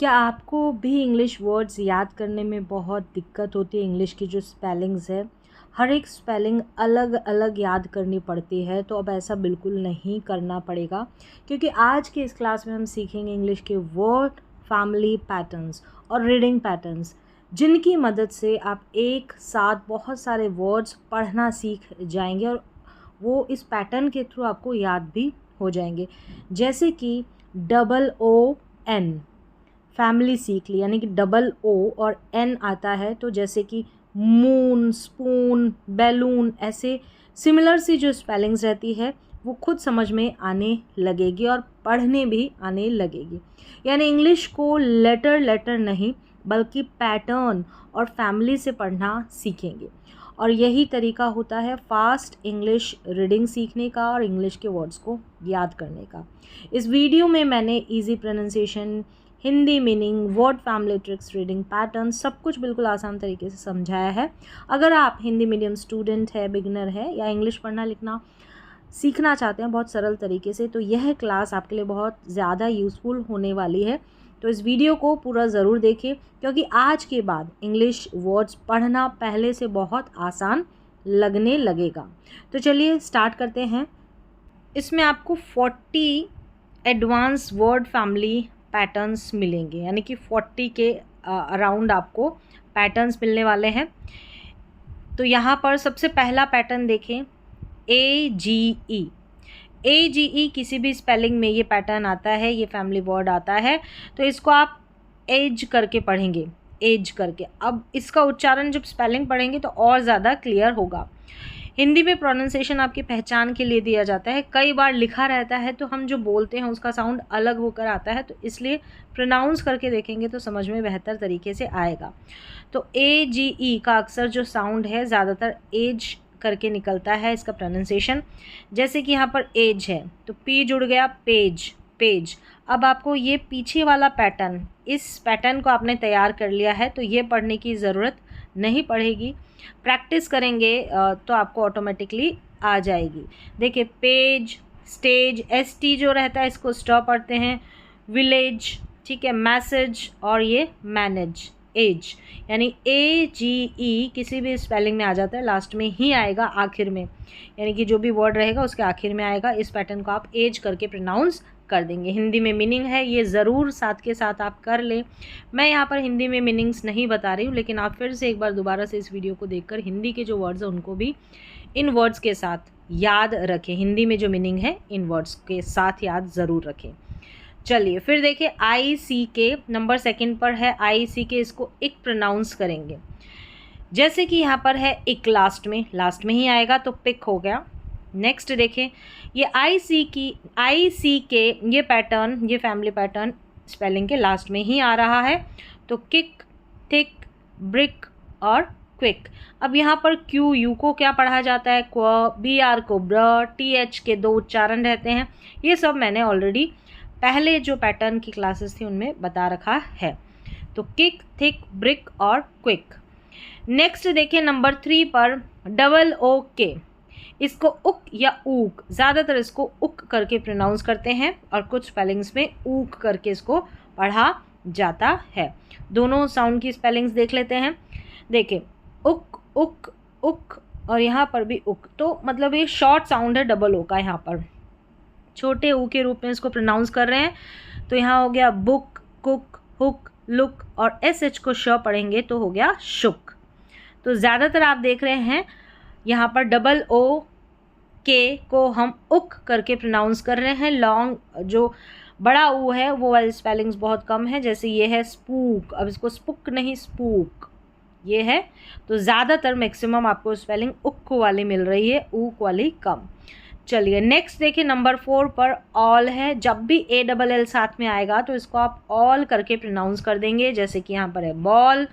क्या आपको भी इंग्लिश वर्ड्स याद करने में बहुत दिक्कत होती है? इंग्लिश की जो स्पेलिंग्स है, हर एक स्पेलिंग अलग अलग याद करनी पड़ती है। तो अब ऐसा बिल्कुल नहीं करना पड़ेगा, क्योंकि आज के इस क्लास में हम सीखेंगे इंग्लिश के वर्ड फैमिली पैटर्न्स और रीडिंग पैटर्न्स, जिनकी मदद से आप एक साथ बहुत सारे वर्ड्स पढ़ना सीख जाएंगे और वो इस पैटर्न के थ्रू आपको याद भी हो जाएंगे। जैसे कि OON, फैमिली सीख ली, यानी कि O और N आता है, तो जैसे कि मून, स्पून, बैलून, ऐसे सिमिलर सी जो स्पेलिंग्स रहती है वो खुद समझ में आने लगेगी और पढ़ने भी आने लगेगी। यानी इंग्लिश को लेटर नहीं बल्कि पैटर्न और फैमिली से पढ़ना सीखेंगे। और यही तरीका होता है फास्ट इंग्लिश रीडिंग सीखने का और इंग्लिश के वर्ड्स को याद करने का। इस वीडियो में मैंने easy pronunciation, Hindi meaning, word family tricks, reading pattern, सब कुछ बिल्कुल आसान तरीके से समझाया है। अगर आप हिंदी मीडियम स्टूडेंट है, बिगिनर है, या इंग्लिश पढ़ना लिखना सीखना चाहते हैं बहुत सरल तरीके से, तो यह क्लास आपके लिए बहुत ज़्यादा यूज़फुल होने वाली है। तो इस वीडियो को पूरा ज़रूर देखें, क्योंकि आज के बाद इंग्लिश वर्ड्स पढ़ना पहले से बहुत आसान लगने लगेगा। तो चलिए स्टार्ट करते हैं। इसमें आपको 40 एडवांस वर्ड फैमिली पैटर्न्स मिलेंगे, यानी कि 40 के अराउंड आपको पैटर्न्स मिलने वाले हैं। तो यहाँ पर सबसे पहला पैटर्न देखें, AGE। AGE किसी भी स्पेलिंग में ये पैटर्न आता है, ये फैमिली वर्ड आता है, तो इसको आप एज करके पढ़ेंगे, एज करके। अब इसका उच्चारण जब स्पेलिंग पढ़ेंगे तो और ज़्यादा क्लियर होगा। हिंदी में प्रोनाउंसिएशन आपकी पहचान के लिए दिया जाता है। कई बार लिखा रहता है तो हम जो बोलते हैं उसका साउंड अलग होकर आता है, तो इसलिए प्रोनाउंस करके देखेंगे तो समझ में बेहतर तरीके से आएगा। तो AGE का अक्सर जो साउंड है ज़्यादातर एज करके निकलता है इसका प्रोनाउंसिएशन। जैसे कि यहाँ पर एज है तो P जुड़ गया, पेज, पेज। अब आपको ये पीछे वाला पैटर्न, इस पैटर्न को आपने तैयार कर लिया है, तो ये पढ़ने की ज़रूरत नहीं पड़ेगी। प्रैक्टिस करेंगे तो आपको ऑटोमेटिकली आ जाएगी। देखिए, पेज, स्टेज, ST जो रहता है इसको स्टॉप पढ़ते हैं, विलेज, ठीक है, मैसेज, और ये मैनेज, एज। यानी AGE किसी भी स्पेलिंग में आ जाता है, लास्ट में ही आएगा, आखिर में, यानी कि जो भी वर्ड रहेगा उसके आखिर में आएगा। इस पैटर्न को आप एज करके प्रोनाउंस कर देंगे। हिंदी में मीनिंग है, ये ज़रूर साथ के साथ आप कर लें। मैं यहाँ पर हिंदी में मीनिंग्स नहीं बता रही हूँ, लेकिन आप फिर से एक बार दोबारा से इस वीडियो को देखकर हिंदी के जो वर्ड्स हैं उनको भी इन वर्ड्स के साथ याद रखें। हिंदी में जो मीनिंग है इन वर्ड्स के साथ याद ज़रूर रखें। चलिए फिर देखिए, ICK नंबर 2 पर है। ICK इसको इक प्रोनाउंस करेंगे। जैसे कि यहाँ पर है इक, लास्ट में ही आएगा, तो पिक हो गया। नेक्स्ट देखें, ये ICK ये पैटर्न, ये फैमिली पैटर्न स्पेलिंग के लास्ट में ही आ रहा है, तो किक, थिक, ब्रिक और क्विक। अब यहाँ पर QU को क्या पढ़ा जाता है, क्व, BR को ब्र, TH के 2 उच्चारण रहते हैं। ये सब मैंने ऑलरेडी पहले जो पैटर्न की क्लासेस थी उनमें बता रखा है। तो किक, थिक, ब्रिक और क्विक। नेक्स्ट देखिए नंबर 3 पर OOK। इसको उक या ऊक, ज़्यादातर इसको उक करके प्रोनाउंस करते हैं और कुछ स्पेलिंग्स में ऊक करके इसको पढ़ा जाता है। दोनों साउंड की स्पेलिंग्स देख लेते हैं। देखिए, उक, उक, उक, और यहाँ पर भी उक, तो मतलब ये शॉर्ट साउंड है O का। यहाँ पर छोटे ऊ के रूप में इसको प्रोनाउंस कर रहे हैं, तो यहाँ हो गया बुक, कुक, हुक, लुक, और SH को श पढ़ेंगे तो हो गया शुक। तो ज़्यादातर आप देख रहे हैं यहाँ पर OOK को हम उक करके प्रोनाउंस कर रहे हैं। लॉन्ग जो बड़ा ऊ है वो वाली स्पेलिंग्स बहुत कम है, जैसे ये है स्पूक, अब इसको स्पुक नहीं स्पूक ये है। तो ज़्यादातर मैक्सिमम आपको स्पेलिंग उक वाली मिल रही है, ऊक वाली कम। चलिए नेक्स्ट देखिए, नंबर 4 पर ऑल है। जब भी ALL साथ में आएगा तो इसको आप ऑल करके प्रोनाउंस कर देंगे। जैसे कि यहाँ पर है बॉल,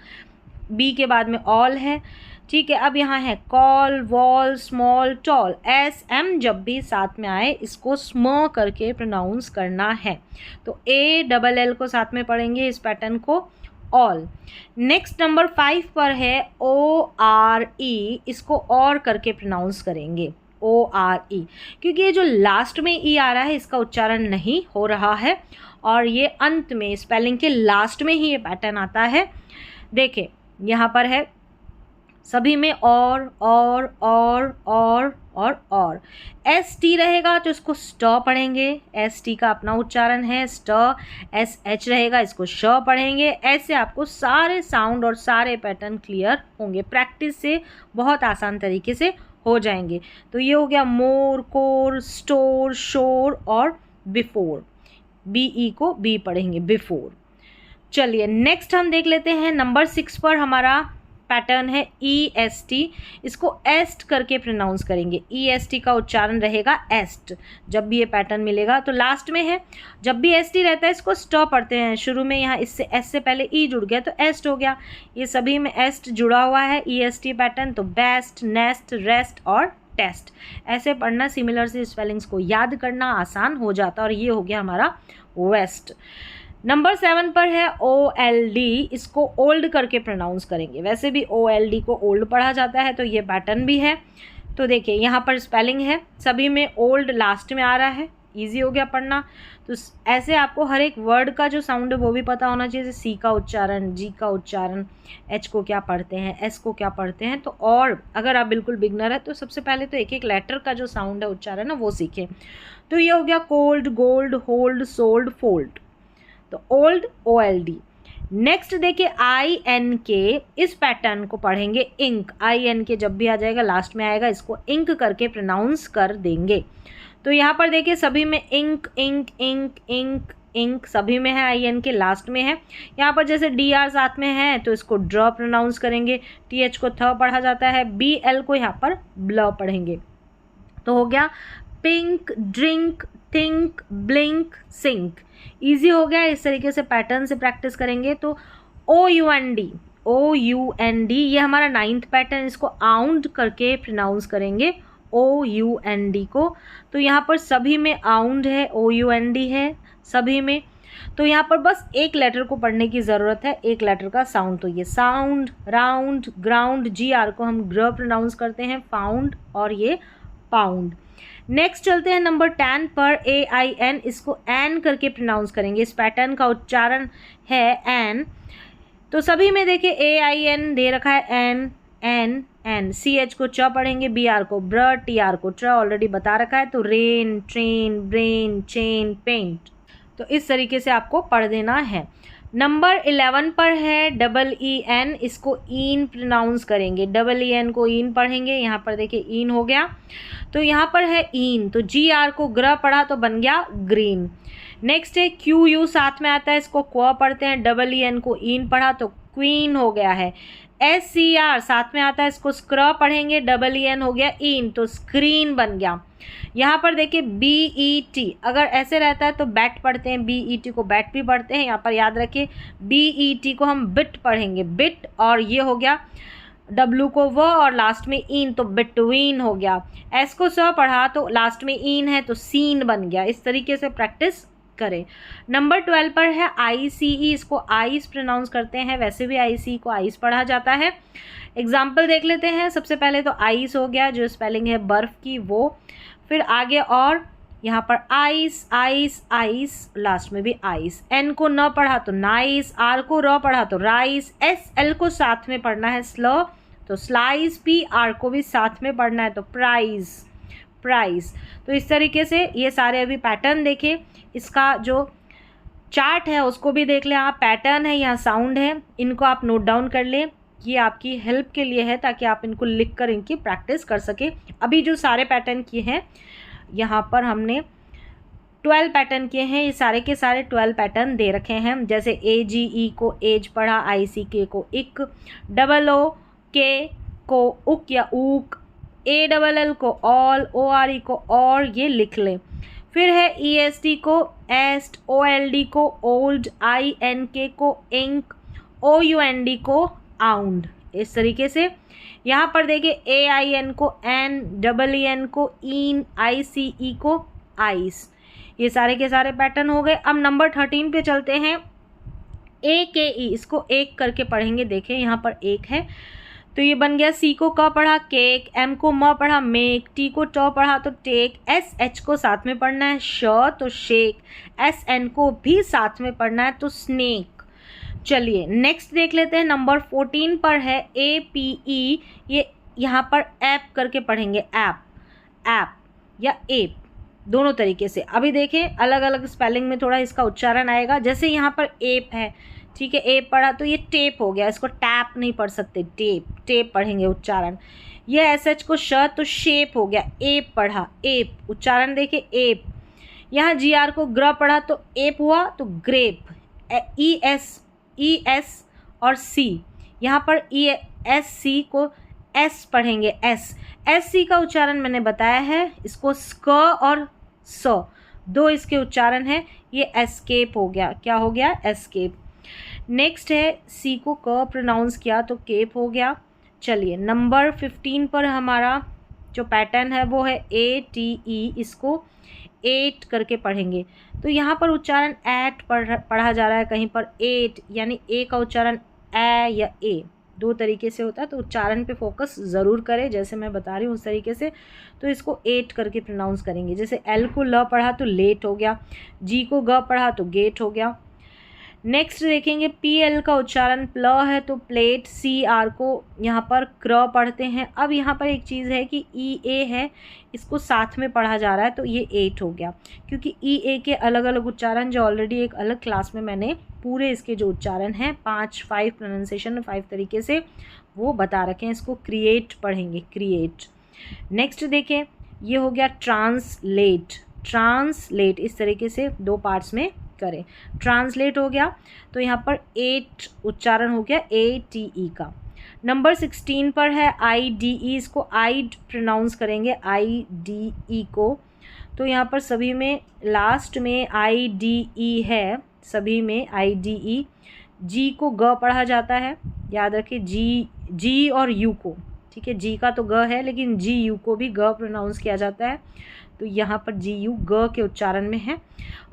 B के बाद में ऑल है, ठीक है। अब यहाँ है call, wall, small, tall, SM जब भी साथ में आए इसको स्म करके प्रोनाउंस करना है। तो ALL को साथ में पढ़ेंगे इस पैटर्न को, ऑल। नेक्स्ट नंबर 5 पर है ORE, इसको और करके प्रोनाउंस करेंगे, ORE, क्योंकि ये जो लास्ट में ई आ रहा है इसका उच्चारण नहीं हो रहा है और ये अंत में स्पेलिंग के लास्ट में ही ये पैटर्न आता है। देखिए यहाँ पर है सभी में और एस टी रहेगा तो इसको स्ट पढ़ेंगे, एस टी का अपना उच्चारण है स्ट। एस एच रहेगा, इसको श पढ़ेंगे। ऐसे आपको सारे साउंड और सारे पैटर्न क्लियर होंगे, प्रैक्टिस से बहुत आसान तरीके से हो जाएंगे। तो ये हो गया मोर, कोर, स्टोर, शोर और बिफोर, बी ई को बी पढ़ेंगे बिफोर। चलिए नेक्स्ट हम देख लेते हैं नंबर 6 पर हमारा पैटर्न है ई एस टी। इसको एस्ट करके प्रोनाउंस करेंगे, ई एस टी का उच्चारण रहेगा एस्ट। जब भी ये पैटर्न मिलेगा तो लास्ट में है, जब भी एस टी रहता है इसको स्टॉप पढ़ते हैं। शुरू में यहाँ इससे एस से पहले ई जुड़ गया तो एस्ट हो गया, ये सभी में एस्ट जुड़ा हुआ है ई एस टी पैटर्न। तो बेस्ट, नेस्ट, रेस्ट और टेस्ट ऐसे पढ़ना, सिमिलर से स्पेलिंग्स को याद करना आसान हो जाता है। और ये हो गया हमारा वेस्ट। नंबर 7 पर है ओ एल डी, इसको ओल्ड करके प्रोनाउंस करेंगे। वैसे भी ओ एल डी को ओल्ड पढ़ा जाता है तो ये पैटर्न भी है। तो देखिए यहाँ पर स्पेलिंग है, सभी में ओल्ड लास्ट में आ रहा है, इजी हो गया पढ़ना। तो ऐसे आपको हर एक वर्ड का जो साउंड है वो भी पता होना चाहिए, जैसे सी का उच्चारण, जी का उच्चारण, एच को क्या पढ़ते हैं, एस को क्या पढ़ते हैं। तो और अगर आप बिल्कुल बिगनर है तो सबसे पहले तो एक एक लेटर का जो साउंड है, उच्चारण है, वो सीखें। तो ये हो गया cold, gold, hold, sold, fold. तो old O L D. Next देखिए आई एन के, इस पैटर्न को पढ़ेंगे इंक। आई एन के जब भी आ जाएगा लास्ट में आएगा, इसको इंक करके प्रोनाउंस कर देंगे। तो यहाँ पर देखिए सभी में ink ink ink ink ink सभी में है, आई एन के लास्ट में है। यहाँ पर जैसे डी आर साथ में है तो इसको ड्र प्रोनाउंस करेंगे, टी एच को थ पढ़ा जाता है, बी एल को यहाँ पर ब्ल पढ़ेंगे। तो हो गया pink, drink, think, blink, sink. Easy हो गया, इस तरीके से पैटर्न से प्रैक्टिस करेंगे। तो O U N D, O U N D ये हमारा 9th पैटर्न, इसको आउंड करके प्रोनाउंस करेंगे ओ यू एन डी को। तो यहाँ पर सभी में आउंड है, ओ यू एन डी है सभी में। तो यहाँ पर बस एक लेटर को पढ़ने की ज़रूरत है, एक लेटर का साउंड। तो ये sound, round, ground, G R को हम ग्र प्रोनाउंस करते हैं, फाउंड, और ये पाउंड। नेक्स्ट चलते हैं नंबर 10 पर ए आई एन, इसको एन करके प्रोनाउंस करेंगे। इस पैटर्न का उच्चारण है एन। तो सभी में देखिए ए आई एन दे रखा है, N N N. C H को च पढ़ेंगे, बी आर को ब्र, टी आर को ट्र, ऑलरेडी बता रखा है। तो rain, train, brain, chain, paint. तो इस तरीके से आपको पढ़ देना है। नंबर 11 पर है डबल ई एन, इसको ईन प्रोनाउंस करेंगे। डबल ई एन को ईन पढ़ेंगे, यहाँ पर देखिए ईन हो गया। तो यहाँ पर है ईन, तो जी आर को ग्र पढ़ा तो बन गया ग्रीन। नेक्स्ट है क्यू यू साथ में आता है, इसको क्व पढ़ते हैं। डबल ई एन को ईन पढ़ा तो क्वीन हो गया है। एस सी आर साथ में आता है, इसको स्क्र पढ़ेंगे। डबल ई एन हो गया ईन, तो स्क्रीन बन गया। यहाँ पर देखिए बी ई टी, अगर ऐसे रहता है तो बैट पढ़ते हैं, बी ई टी को बैट भी पढ़ते हैं। यहाँ पर याद रखिए बी ई टी को हम बिट पढ़ेंगे, बिट। और ये हो गया डब्लू को व और लास्ट में इन, तो बिटवीन हो गया। एस को स पढ़ा तो लास्ट में इन है तो सीन बन गया। इस तरीके से प्रैक्टिस करें। नंबर 12 पर है आई सी ई, इसको आइस प्रोनाउंस करते हैं, वैसे भी आई सी को आइस पढ़ा जाता है। एग्जाम्पल देख लेते हैं। सबसे पहले तो आइस हो गया, जो स्पेलिंग है बर्फ की वो, फिर आगे और यहाँ पर आइस आइस आइस, लास्ट में भी आइस। एन को न पढ़ा तो नाइस, आर को र पढ़ा तो राइस, एस एल को साथ में पढ़ना है स्ल तो स्लाइस, पी आर को भी साथ में पढ़ना है तो प्राइज प्राइस। तो इस तरीके से ये सारे अभी पैटर्न देखें, इसका जो चार्ट है उसको भी देख लें आप। पैटर्न है, यहाँ साउंड है, इनको आप नोट डाउन कर लें, ये आपकी हेल्प के लिए है ताकि आप इनको लिख कर इनकी प्रैक्टिस कर सकें। अभी जो सारे पैटर्न किए हैं यहाँ पर हमने 12 पैटर्न किए हैं, ये सारे के सारे 12 पैटर्न दे रखे हैं। जैसे ए जी ई को एज पढ़ा, आई सी के को इक, डबल ओ के को उक या ऊक, ए डबल एल को ऑल, ओ आर ई को और, ये लिख लें। फिर है ई एस टी को एस्ट, ओ एल डी को ओल्ड, आई एन के को ink, O U N D को आउंड। इस तरीके से यहाँ पर देखिए ए आई एन को एन, डबल ई एन को इन, आई सी ई को आइस। ये सारे के सारे पैटर्न हो गए। अब नंबर 13 पे चलते हैं। ए के ई, इसको एक करके पढ़ेंगे। देखें यहाँ पर एक है तो ये बन गया, सी को क पढ़ा केक, एम को म पढ़ा मेक, टी को ट पढ़ा तो टेक, एस एच को साथ में पढ़ना है श तो शेक, एस एन को भी साथ में पढ़ना है तो स्नेक। चलिए नेक्स्ट देख लेते हैं, नंबर 14 पर है ए पी ई, ये यहाँ पर ऐप करके पढ़ेंगे, ऐप, ऐप या एप, दोनों तरीके से। अभी देखें अलग अलग स्पेलिंग में थोड़ा इसका उच्चारण आएगा। जैसे यहाँ पर एप है, ठीक है, एप पढ़ा तो ये टेप हो गया, इसको टैप नहीं पढ़ सकते, टेप, टेप पढ़ेंगे उच्चारण। ये एस एच को श तो शेप हो गया, एप पढ़ा, एप उच्चारण देखे एप। यहाँ जी आर को ग्र पढ़ा तो एप हुआ तो ग्रेप, ई एस और सी, यहाँ पर ई एस सी को एस पढ़ेंगे, एस, एस सी का उच्चारण मैंने बताया है, इसको स्क और स दो इसके उच्चारण है, ये एस्केप हो गया, क्या हो गया, एस्केप। नेक्स्ट है सी को क प्रोनाउंस किया तो केप हो गया। चलिए नंबर 15 पर हमारा जो पैटर्न है वो है ए टी ई, इसको एट करके पढ़ेंगे। तो यहाँ पर उच्चारण एट पढ़ा जा रहा है, कहीं पर एट, यानी ए का उच्चारण ए या ए, दो तरीके से होता है, तो उच्चारण पे फोकस ज़रूर करें, जैसे मैं बता रही हूँ उस तरीके से। तो इसको एट करके प्रोनाउंस करेंगे। जैसे एल को ल पढ़ा तो लेट हो गया, जी को ग पढ़ा तो गेट हो गया। नेक्स्ट देखेंगे पी एल का उच्चारण प्ल है तो प्लेट, सी आर को यहाँ पर क्र पढ़ते हैं। अब यहाँ पर एक चीज़ है कि ई ए है, इसको साथ में पढ़ा जा रहा है तो ये एट हो गया, क्योंकि ई ए के अलग अलग उच्चारण जो ऑलरेडी एक अलग क्लास में मैंने पूरे इसके जो उच्चारण हैं 5 प्रोनाउंसिएशन 5 तरीके से वो बता रखे हैं। इसको क्रिएट पढ़ेंगे, क्रिएट। नेक्स्ट देखें, ये हो गया ट्रांसलेट, ट्रांसलेट इस तरीके से दो पार्ट्स में करें, ट्रांसलेट हो गया। तो यहाँ पर एट उच्चारण हो गया ए टी ई का। नंबर 16 पर है आई डी ई, इसको आइड प्रोनाउंस करेंगे, आई डी ई को। तो यहाँ पर सभी में लास्ट में आई डी ई है, सभी में आई डी ई। जी को ग पढ़ा जाता है, याद रखिए, जी और यू को, ठीक है, जी का तो ग है लेकिन जी यू को भी ग प्रोनाउंस किया जाता है, तो यहाँ पर जी यू ग के उच्चारण में है।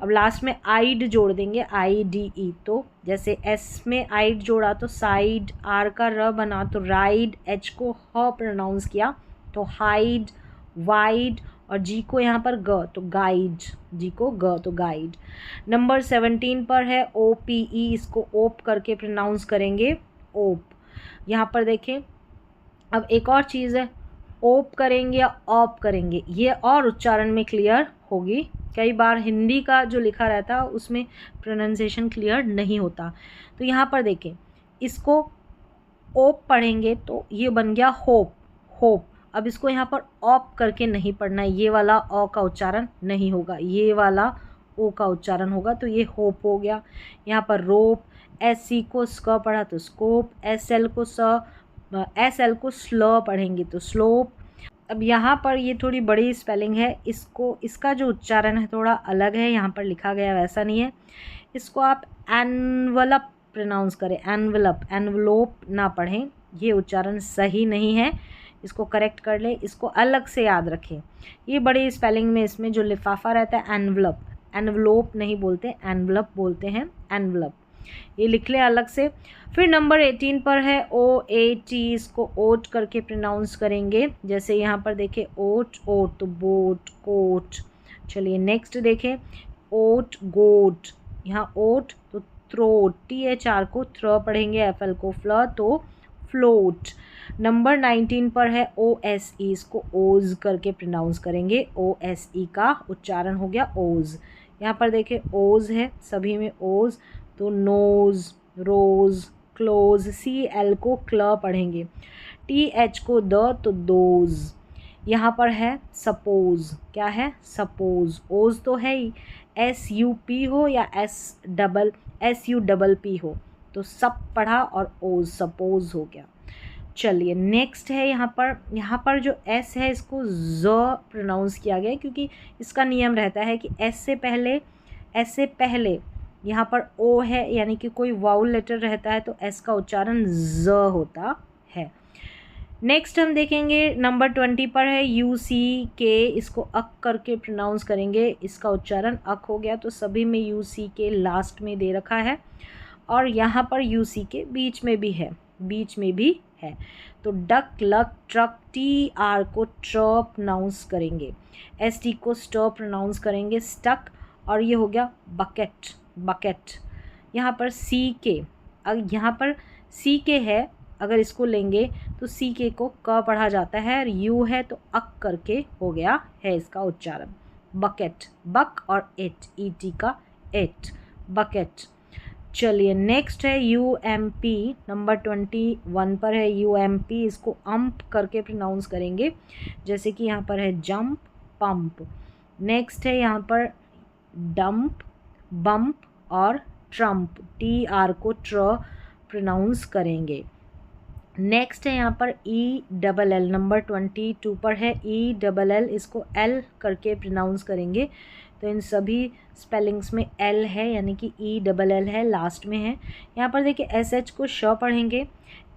अब लास्ट में आइड जोड़ देंगे, आई डी ई, तो जैसे एस में आइड जोड़ा तो साइड, आर का र बना तो राइड, एच को ह प्रोनाउंस किया तो हाइड, वाइड, और जी को यहाँ पर ग तो गाइड, जी को ग तो गाइड। नंबर 17 पर है ओ पी ई, इसको ओप करके प्रोनाउंस करेंगे, ओप। यहाँ पर देखें अब एक और चीज़ है, ओप करेंगे या ऑप करेंगे, ये और उच्चारण में क्लियर होगी। कई बार हिंदी का जो लिखा रहता है उसमें प्रोनाउंसिएशन क्लियर नहीं होता। तो यहाँ पर देखें, इसको ओप पढ़ेंगे तो ये बन गया होप, होप। अब इसको यहाँ पर ऑप करके नहीं पढ़ना है, ये वाला ओ का उच्चारण नहीं होगा, ये वाला ओ का उच्चारण होगा, तो ये होप हो गया। यहाँ पर रोप, एस सी को स्क पढ़ा तो स्कोप, एस एल को स्लो पढ़ेंगे तो स्लोप। अब यहाँ पर ये थोड़ी बड़ी स्पेलिंग है, इसका जो उच्चारण है थोड़ा अलग है, यहाँ पर लिखा गया वैसा नहीं है। इसको आप एनवलप प्रोनाउंस करें, एनवलप, एनवलोप ना पढ़ें, ये उच्चारण सही नहीं है, इसको करेक्ट कर ले, इसको अलग से याद रखें। ये बड़ी स्पेलिंग में इसमें जो लिफाफा रहता है एनवलप, एनवलोप नहीं बोलते, एनवलप बोलते हैं, एनवलप, ये लिख लें अलग से। फिर नंबर 18 पर है ओ ए टी, इसको ओट करके प्रोनाउंस करेंगे। जैसे यहाँ पर देखें ओट, ओट तो बोट, कोट। चलिए नेक्स्ट देखें, ओट गोट, यहाँ ओट तो थ्रोट, टी एच आर को थ्र पढ़ेंगे, एफ एल को फ्ल तो फ्लोट। नंबर 19 पर है ओ एस ई, इसको ओज करके प्रोनाउंस करेंगे, ओ एस ई का उच्चारण हो गया ओज। यहाँ पर देखें ओज है, सभी में ओज, तो नोज, रोज, क्लोज, सी एल को क्ल पढ़ेंगे, टी एच को द तो दोज। यहाँ पर है सपोज, क्या है, सपोज, ओज तो है ही, एस यू पी हो या एस यू डबल पी हो तो सब पढ़ा और ओज, सपोज हो गया। चलिए नेक्स्ट है, यहाँ पर जो एस है इसको ज प्रोनाउंस किया गया है, क्योंकि इसका नियम रहता है कि एस से पहले यहाँ पर ओ है, यानी कि कोई वाउल लेटर रहता है तो एस का उच्चारण ज होता है। नेक्स्ट हम देखेंगे नंबर 20 पर है यू सी के, इसको अक करके प्रोनाउंस करेंगे, इसका उच्चारण अक हो गया, तो सभी में यू सी के लास्ट में दे रखा है, और यहाँ पर यू सी के बीच में भी है, बीच में भी है। तो duck, luck, truck, T R को ट्र प्रोनाउंस करेंगे, एस टी को स्ट प्रोनाउंस करेंगे, स्टक। और ये हो गया बकेट, बकेट। यहाँ पर सी के, अब यहाँ पर सी के है, अगर इसको लेंगे तो सी के को क पढ़ा जाता है, और यू है तो अक करके हो गया है इसका उच्चारण, बकेट, बक और एट, ई टी का एट, बकेट। चलिए नेक्स्ट है यू एम पी, नंबर 21 पर है यू एम पी। इसको अम्प करके प्रोनाउंस करेंगे, जैसे कि यहाँ पर है जंप, पंप। नेक्स्ट है यहाँ पर डंप, बम्प और ट्रम्प, टी आर को ट्र प्रोनाउंस करेंगे। नेक्स्ट है यहाँ पर ई डबल एल, नंबर 22 पर है ई डबल एल, इसको एल करके प्रोनाउंस करेंगे। तो इन सभी स्पेलिंग्स में एल है, यानी कि ई डबल एल है, लास्ट में है। यहाँ पर देखिए एस एच को श पढ़ेंगे,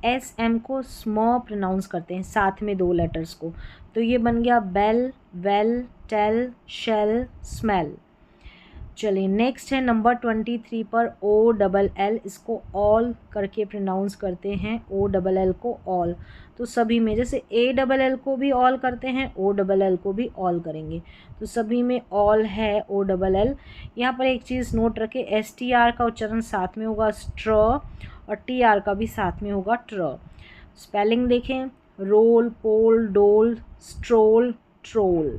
एस एम को स्म प्रोनाउंस करते हैं, साथ में 2 लेटर्स को। तो ये बन गया bell, well, tell, shell, smell. चलिए नेक्स्ट है नंबर 23 पर ओ डबल एल, इसको ऑल करके प्रोनाउंस करते हैं, ओ डबल एल को ऑल। तो सभी में जैसे ए डबल एल को भी ऑल करते हैं, ओ डबल एल को भी ऑल करेंगे, तो सभी में ऑल है ओ डबल एल। यहाँ पर एक चीज़ नोट रखें, एस टी आर का उच्चारण साथ में होगा स्ट्र, और टी आर का भी साथ में होगा ट्र। स्पेलिंग देखें, रोल, पोल, डोल, स्ट्रोल, ट्रोल।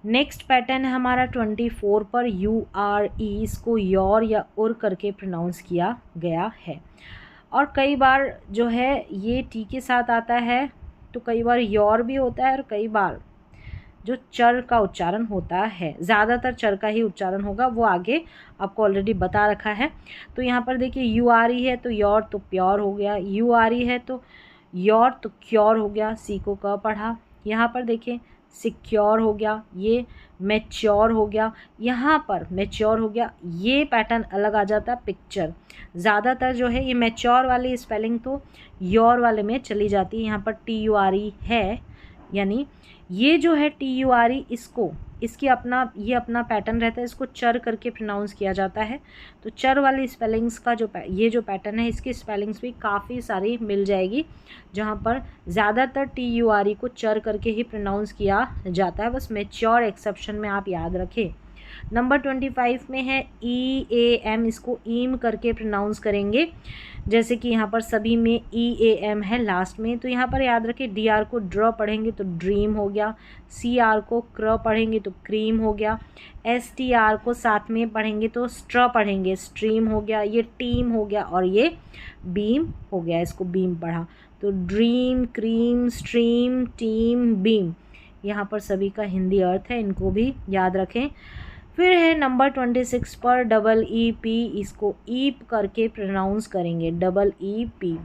नेक्स्ट पैटर्न है हमारा 24 पर यू आर ई, इसको योर या उर करके प्रोनाउंस किया गया है। और कई बार जो है ये टी के साथ आता है, तो कई बार योर भी होता है, और कई बार जो चर का उच्चारण होता है, ज़्यादातर चर का ही उच्चारण होगा, वो आगे आपको ऑलरेडी बता रखा है। तो यहाँ पर देखिए यू आर ई है तो योर तो प्योर हो गया, यू आर ई है तो योर तो क्योर हो गया, सी को क पढ़ा। यहाँ पर देखिए सिक्योर हो गया, ये मैच्योर हो गया, यहाँ पर मैच्योर हो गया, ये पैटर्न अलग आ जाता है पिक्चर। ज़्यादातर जो है ये मैच्योर वाली स्पेलिंग तो योर वाले में चली जाती है। यहाँ पर टी यू आर ई है, यानी ये जो है टी यू आर ई, इसको इसकी अपना ये अपना पैटर्न रहता है, इसको चर करके प्रोनाउंस किया जाता है। तो चर वाली स्पेलिंग्स का ये जो पैटर्न है, इसकी स्पेलिंग्स भी काफ़ी सारी मिल जाएगी, जहाँ पर ज़्यादातर टी यू आर ई को चर करके ही प्रोनाउंस किया जाता है, बस मैच्योर एक्सेप्शन में आप याद रखें। नंबर 25 में है ई ए एम, इसको ईम करके प्रोनाउंस करेंगे, जैसे कि यहाँ पर सभी में ई ए एम है लास्ट में। तो यहाँ पर याद रखें डी आर को ड्र पढ़ेंगे तो ड्रीम हो गया, सी आर को क्र पढ़ेंगे तो क्रीम हो गया, एस टी आर को साथ में पढ़ेंगे तो स्ट्र पढ़ेंगे, स्ट्रीम हो गया, ये टीम हो गया, और ये बीम हो गया, इसको बीम पढ़ा। तो dream, cream, stream, team, beam, यहाँ पर सभी का हिंदी अर्थ है, इनको भी याद रखें। फिर है नंबर 26 पर डबल ई पी, इसको ईप करके प्रोनाउंस करेंगे, डबल ई पी,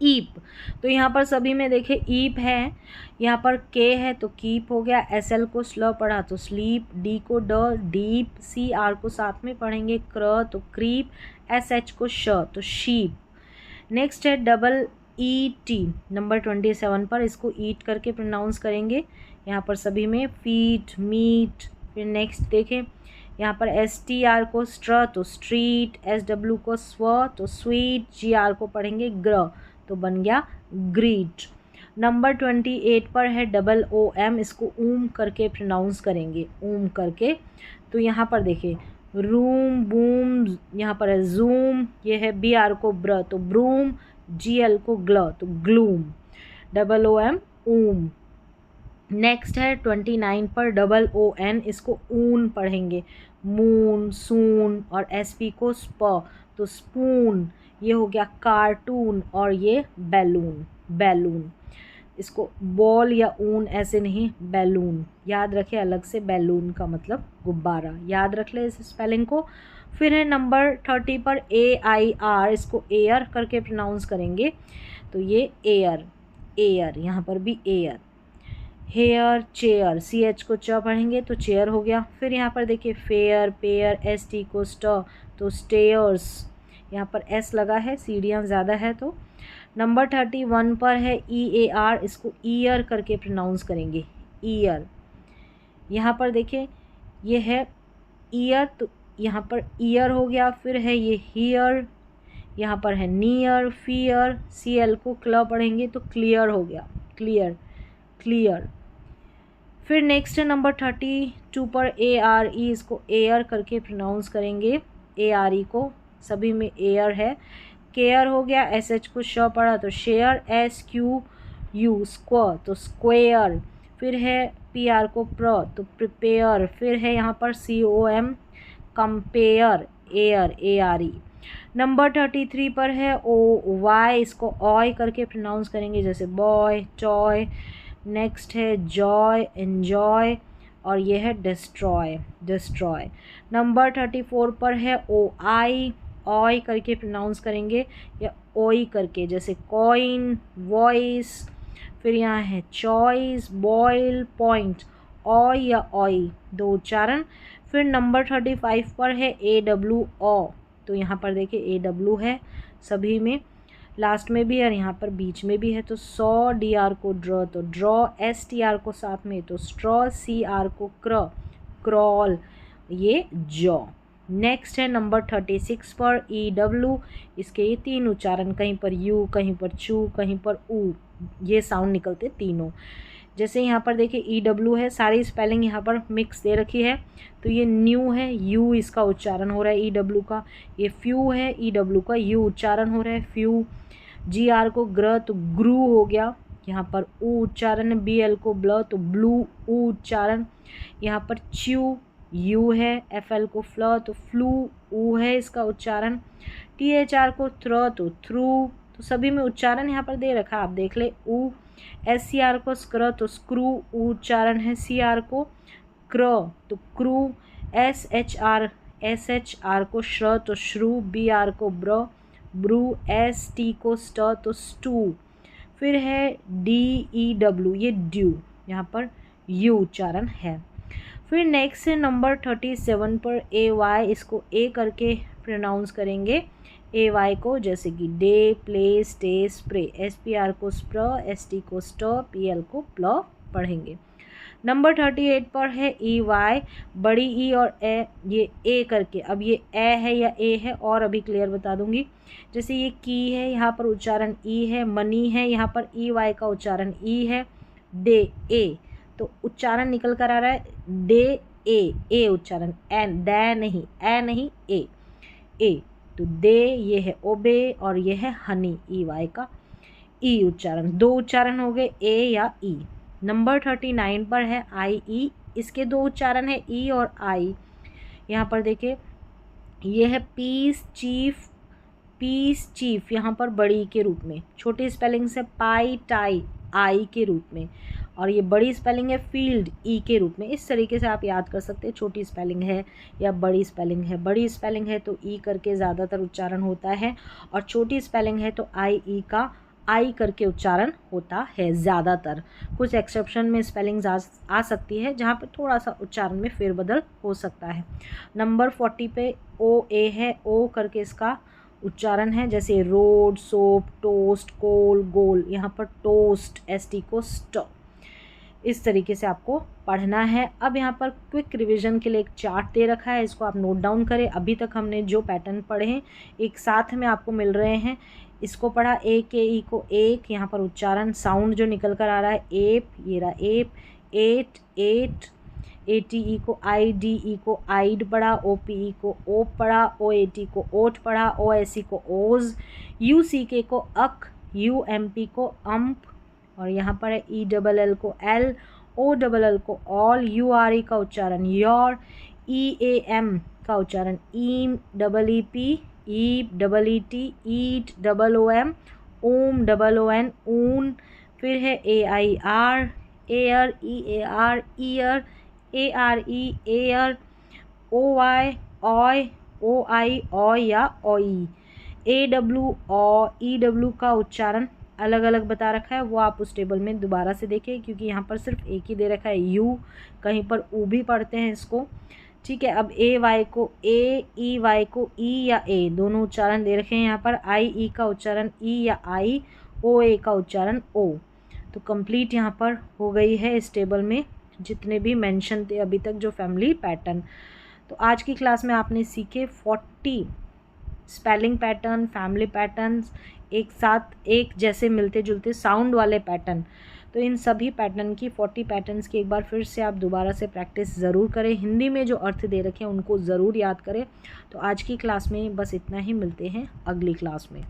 ईप। तो यहाँ पर सभी में देखें ईप है, यहाँ पर के है तो कीप हो गया, एस एल को स्ल पढ़ा तो स्लीप, डी को ड डीप, सी आर को साथ में पढ़ेंगे क्र तो क्रीप, एस एच को श तो शीप। नेक्स्ट है डबल ई टी, नंबर 27 पर, इसको ईट करके प्रोनाउंस करेंगे, यहाँ पर सभी में फीट, मीट। फिर नेक्स्ट देखें, यहाँ पर एस टी आर को स्ट्र तो स्ट्रीट, एस डब्ल्यू को स्व तो स्वीट, जी आर को पढ़ेंगे ग्र तो बन गया ग्रीट। नंबर 28 पर है डबल ओ एम, इसको ऊम करके प्रोनाउंस करेंगे, ऊम करके। तो यहाँ पर देखिए रूम, बूम, यहाँ पर है जूम, ये है बी आर को ब्र तो ब्रूम, जी एल को ग्ल तो ग्लूम, डबल ओ एम ऊम। नेक्स्ट है 29 पर डबल ओ एन, इसको ऊन पढ़ेंगे, मून, सून, और एस पी को स्प तो स्पून, ये हो गया कार्टून, और ये बैलून, बैलून। इसको बॉल या ऊन ऐसे नहीं, बैलून याद रखें, अलग से बैलून का मतलब गुब्बारा, याद रख ले इस स्पेलिंग को। फिर है नंबर 30 पर ए आई आर, इसको एयर करके प्रोनाउंस करेंगे, तो ये एयर, एयर, यहाँ पर भी air. Hair, chair, C H को च पढ़ेंगे तो चेयर हो गया। फिर यहाँ पर देखिए फेयर, पेयर, एस टी को स्ट तो स्टेयर्स, यहाँ पर एस लगा है, सीढ़ियाँ ज़्यादा है तो। नंबर 31 पर है ई ए आर, इसको ईयर करके प्रोनाउंस करेंगे, ईयर। यहाँ पर देखिए ये है ईयर, तो यहाँ पर ईयर हो गया। फिर है ये हीयर, यहाँ पर है नियर, फियर, CL को क्ल पढ़ेंगे तो क्लियर हो गया, क्लियर, क्लियर। फिर नेक्स्ट है नंबर 32 पर ARE, इसको एयर करके प्रोनाउंस करेंगे, ARE को, सभी में एयर है। केयर हो गया, SH को श पढ़ा तो शेयर, SQU स्क्व तो स्क्वेयर। फिर है PR को प्र तो प्रिपेयर। फिर है यहाँ पर COM compare, air, ARE। Number 33 पर है OY, इसको ऑय करके प्रोनाउंस करेंगे, जैसे बॉय, टॉय। नेक्स्ट है जॉय, एन्जॉय, और ये है डिस्ट्रॉय, डिस्ट्रॉय। नंबर 34 पर है OI, ऑय करके प्रोनाउंस करेंगे या ओई करके, जैसे कॉइन, वॉइस। फिर यहाँ है चॉइस, बॉयल, पॉइंट, ऑय या ऑई, दो उच्चारण। फिर नंबर 35 पर है AWO, तो यहाँ पर देखिए AW है सभी में, लास्ट में भी और यहाँ पर बीच में भी है। तो सॉ, DR को ड्र तो ड्रॉ, STR को साथ में तो स्ट्रॉ, CR को क्र, क्रॉल, ये जॉ। नेक्स्ट है नंबर 36 पर EW, इसके ये तीन उच्चारण, कहीं पर यू, कहीं पर चू, कहीं पर ऊ, ये साउंड निकलते तीनों। जैसे यहाँ पर देखिए EW है, सारी स्पेलिंग यहाँ पर मिक्स दे रखी है, तो ये न्यू है, यू इसका उच्चारण हो रहा है EW का। ये फ्यू है, EW का यू उच्चारण हो रहा है, फ्यू। GR को ग्र तो ग्रू हो गया, यहाँ पर ऊ उच्चारण है। BL को ब्ल तो ब्लू, ऊ उच्चारण। यहाँ पर च्यू, यू है। FL को फ्ल तो फ्लू, ऊ है इसका उच्चारण। THR को थ्र तो थ्रू, तो सभी में उच्चारण यहाँ पर दे रखा, आप देख ले, ऊ। SCR को स्क्र तो स्क्रू, ऊ उच्चारण है। CR को क्र तो क्रू। SHR को श्र तो श्रू, BR को ब्र, ब्रू। ST को स्ट तो स्टू। फिर है DEW, ये ड्यू, यहाँ पर यू उच्चारण है। फिर नेक्स्ट है नंबर 37 पर AY, इसको ए करके प्रोनाउंस करेंगे, AY को, जैसे कि day, play, stay, spray. SPR को स्प्र, ST को स्ट, PL को प्ल पढ़ेंगे। नंबर 38 पर है EY, बड़ी ई और ए, ये ए करके, अब ये ए है या ए है और अभी क्लियर बता दूंगी। जैसे ये की है, यहाँ पर उच्चारण ई है। मनी है, यहाँ पर EY का उच्चारण ई है। डे, ए, तो उच्चारण निकल कर आ रहा है डे, ए उच्चारण, एन, डे नहीं, ए नहीं, ए, तो दे, ये है ओबे, और ये है हनी, EY का ई उच्चारण। दो उच्चारण हो गए, ए या ई। नंबर 39 पर है IE, इसके दो उच्चारण है ई और आई। यहाँ पर देखिए, ये है पीस, चीफ, पीस चीफ, यहाँ पर बड़ी के रूप में। छोटी स्पेलिंग से पाई, टाई, आई के रूप में, और ये बड़ी स्पेलिंग है फील्ड, ई के रूप में। इस तरीके से आप याद कर सकते हैं, छोटी स्पेलिंग है या बड़ी स्पेलिंग है। बड़ी स्पेलिंग है तो ई करके ज़्यादातर उच्चारण होता है, और छोटी स्पेलिंग है तो IE का आई करके उच्चारण होता है ज़्यादातर। कुछ एक्सेप्शन में स्पेलिंग्स आ सकती है जहाँ पे थोड़ा सा उच्चारण में फेरबदल हो सकता है। नंबर 40 पे OA है, ओ करके इसका उच्चारण है, जैसे रोड, सोप, टोस्ट, कोल, गोल। यहाँ पर टोस्ट, ST को स्ट। इस तरीके से आपको पढ़ना है। अब यहाँ पर क्विक रिवीजन के लिए एक चार्ट दे रखा है, इसको आप नोट डाउन करें। अभी तक हमने जो पैटर्न पढ़े हैं एक साथ में आपको मिल रहे हैं। इसको पढ़ा, ए के ई को एक, यहाँ पर उच्चारण साउंड जो निकल कर आ रहा है एप, ये रहा एप। Eight, eight. ATE को आई, DE को आइड पढ़ा। OPE को ओप पढ़ा। OAT को ओट पढ़ा। OSE को ओज। UCK को अक। UMP को अम्प, और यहाँ पर है ELL को एल। OLL को ऑल। URE का उच्चारण योर। EAM का उच्चारण ईम, EEP, ईप, EET, ईट, OOM, ओम, OON, ऊन। फिर है AIR, air, EAR, ear, ARE, air. OY, oy, OI, oy या ऑई। AW, ऑ, EW का उच्चारण अलग अलग बता रखा है, वो आप उस टेबल में दोबारा से देखें, क्योंकि यहाँ पर सिर्फ एक ही दे रखा है यू, कहीं पर ऊ भी पढ़ते हैं इसको, ठीक है। अब AY को ए, EY को ई या ए, दोनों उच्चारण दे रखे हैं यहाँ पर। IE का उच्चारण ई या आई। OA का उच्चारण ओ। तो कंप्लीट यहाँ पर हो गई है इस टेबल में जितने भी मेंशन थे अभी तक जो फैमिली पैटर्न। तो आज की क्लास में आपने सीखे 40 स्पेलिंग पैटर्न, फैमिली पैटर्न्स, एक साथ एक जैसे मिलते जुलते साउंड वाले पैटर्न। तो इन सभी पैटर्न की 40 पैटर्न्स की एक बार फिर से आप दोबारा से प्रैक्टिस ज़रूर करें। हिंदी में जो अर्थ दे रखे हैं उनको ज़रूर याद करें। तो आज की क्लास में बस इतना ही, मिलते हैं अगली क्लास में।